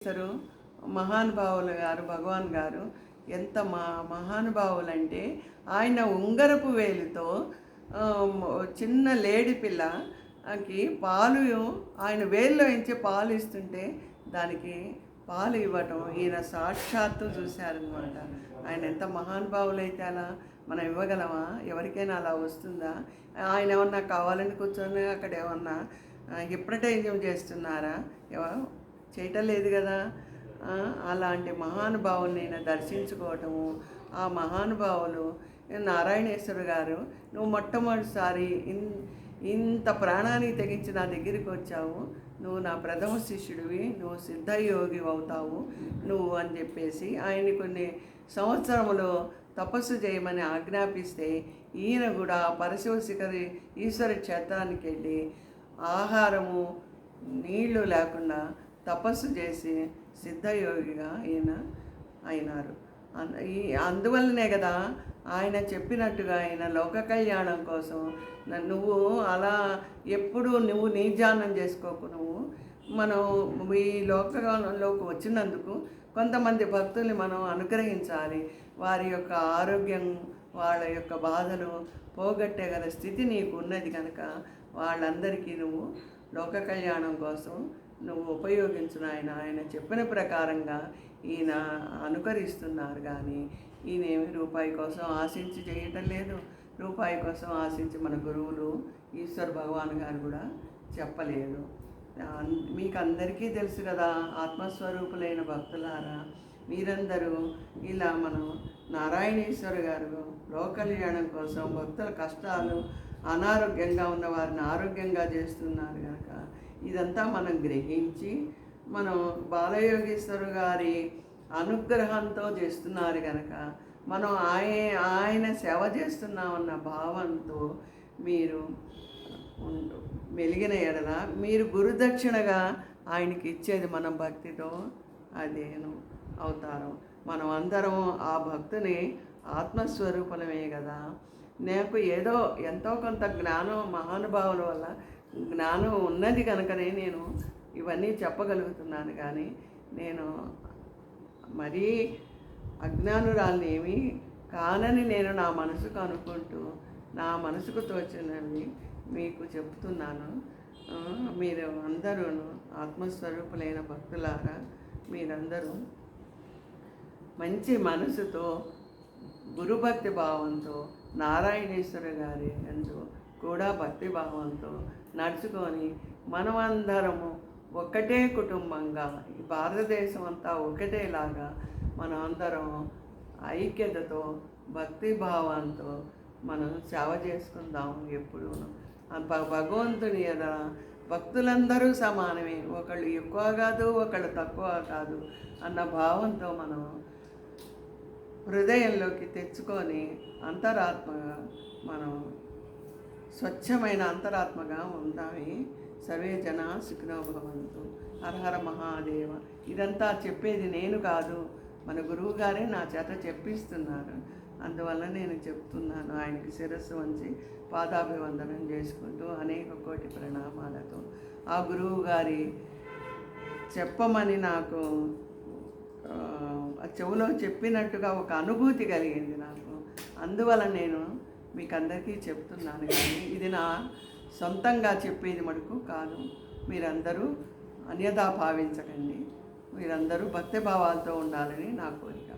చేస్తారు. మహానుభావులు గారు, భగవాన్ గారు ఎంత మహానుభావులు అంటే ఆయన ఉంగరపు వేలితో చిన్న లేడి పిల్లకి పాలు ఆయన వేల్లో ఇంచే పాలు ఇస్తుంటే దానికి పాలు ఇవ్వటం ఈయన సాక్షాత్తు చూశారనమాట. ఆయన ఎంత మహానుభావులు అయితే అలా మనం ఇవ్వగలమా? ఎవరికైనా అలా వస్తుందా? ఆయన ఏమన్నా కావాలని కూర్చొని అక్కడ ఏమన్నా హిప్నటైజం చేస్తున్నారా? చేయటం లేదు కదా. అలాంటి మహానుభావుని నేను దర్శించుకోవటము, ఆ మహానుభావులు నారాయణేశ్వర గారు, నువ్వు మొట్టమొదటిసారి ఇంత ప్రాణానికి తెగించి నా దగ్గరికి వచ్చావు, నువ్వు నా ప్రథమ శిష్యుడివి, నువ్వు సిద్ధయోగి అవుతావు నువ్వు అని చెప్పేసి ఆయన కొన్ని సంవత్సరములు తపస్సు చేయమని ఆజ్ఞాపిస్తే ఈయన కూడా పరశివ శిఖరి ఈశ్వర క్షేత్రానికి వెళ్ళి ఆహారము నీళ్లు లేకుండా తపస్సు చేసి సిద్ధయోగిగా ఈయన అయినారు. అందువల్లనే కదా ఆయన చెప్పినట్టుగా ఆయన లోక కళ్యాణం కోసం నువ్వు అలా ఎప్పుడు నువ్వు నిర్జానం చేసుకోకు. మనం ఈ లోకంలోకి వచ్చినందుకు కొంతమంది భక్తుల్ని మనం అనుగ్రహించాలి. వారి యొక్క ఆరోగ్యం, వాళ్ళ యొక్క బాధలు పోగొట్టగల స్థితి నీకు ఉన్నది కనుక వాళ్ళందరికీ నువ్వు లోక కళ్యాణం కోసం నువ్వు ఉపయోగించిన ఆయన చెప్పిన ప్రకారంగా ఈయన అనుకరిస్తున్నారు. కానీ ఈయనేమి రూపాయి కోసం ఆశించి చేయటం లేదు. రూపాయి కోసం ఆశించి మన గురువులు ఈశ్వర్ భగవాన్ గారు కూడా చెప్పలేదు. మీకు అందరికీ తెలుసు కదా, ఆత్మస్వరూపులైన భక్తులారా, మీరందరూ ఇలా మనం నారాయణేశ్వర గారు లోక కళ్యాణం కోసం భక్తుల కష్టాలు, అనారోగ్యంగా ఉన్న వారిని ఆరోగ్యంగా చేస్తున్నారు కనుక ఇదంతా మనం గ్రహించి మనం బాలయోగేశ్వరు గారి అనుగ్రహంతో చేస్తున్నారు కనుక మనం ఆయన సేవ చేస్తున్నామన్న భావంతో మీరు మెలిగిన ఎడల మీరు గురుదక్షిణగా ఆయనకి ఇచ్చేది మనం భక్తితో అదేను అవుతారు. మనం అందరం ఆ భక్తుని ఆత్మస్వరూపమే కదా. నాకు ఏదో ఎంతో కొంత జ్ఞానం మహానుభావుల వల్ల జ్ఞానం ఉన్నది కనుకనే నేను ఇవన్నీ చెప్పగలుగుతున్నాను. కానీ నేను మరీ అజ్ఞానురాల్ని ఏమి కానని నేను నా మనసుకు అనుకుంటూ నా మనసుకు తోచినవి మీకు చెప్తున్నాను. మీరు అందరూ ఆత్మస్వరూపులైన భక్తులారా, మీరందరూ మంచి మనసుతో గురుభక్తి భావంతో నారాయణేశ్వర గారి యందు కూడా భక్తి భావంతో నడుచుకొని మనమందరము ఒక్కటే కుటుంబంగా ఈ భారతదేశం అంతా ఒకటేలాగా మనం అందరం ఐక్యతతో భక్తి భావంతో మనం సేవ చేసుకుందాం. ఎప్పుడు భగవంతుని ఎదుట భక్తులందరూ సమానమే, ఒకళ్ళు ఎక్కువ కాదు ఒకళ్ళు తక్కువ కాదు అన్న భావంతో మనం హృదయంలోకి తెచ్చుకొని అంతరాత్మగా మనం స్వచ్ఛమైన అంతరాత్మగా ఉందామి. సర్వే జన సుఖినో భవంతు. హరహర మహాదేవ. ఇదంతా చెప్పేది నేను కాదు, మన గురువు గారే నా చేత చెప్పిస్తున్నారు. అందువల్ల నేను చెప్తున్నాను. ఆయనకి శిరస్సు వంచి పాదాభివందనం చేసుకుంటూ అనేక కోటి ప్రణామాలతో ఆ గురువు గారి చెప్పమని నాకు చెవులో చెప్పినట్టుగా ఒక అనుభూతి కలిగింది నాకు. అందువల్ల నేను మీకు అందరికీ చెప్తున్నాను. కానీ ఇది నా సొంతంగా చెప్పేది మటుకు కాదు. మీరందరూ అన్యథా భావించకండి. మీరందరూ భక్తి భావాలతో ఉండాలని నా కోరిక.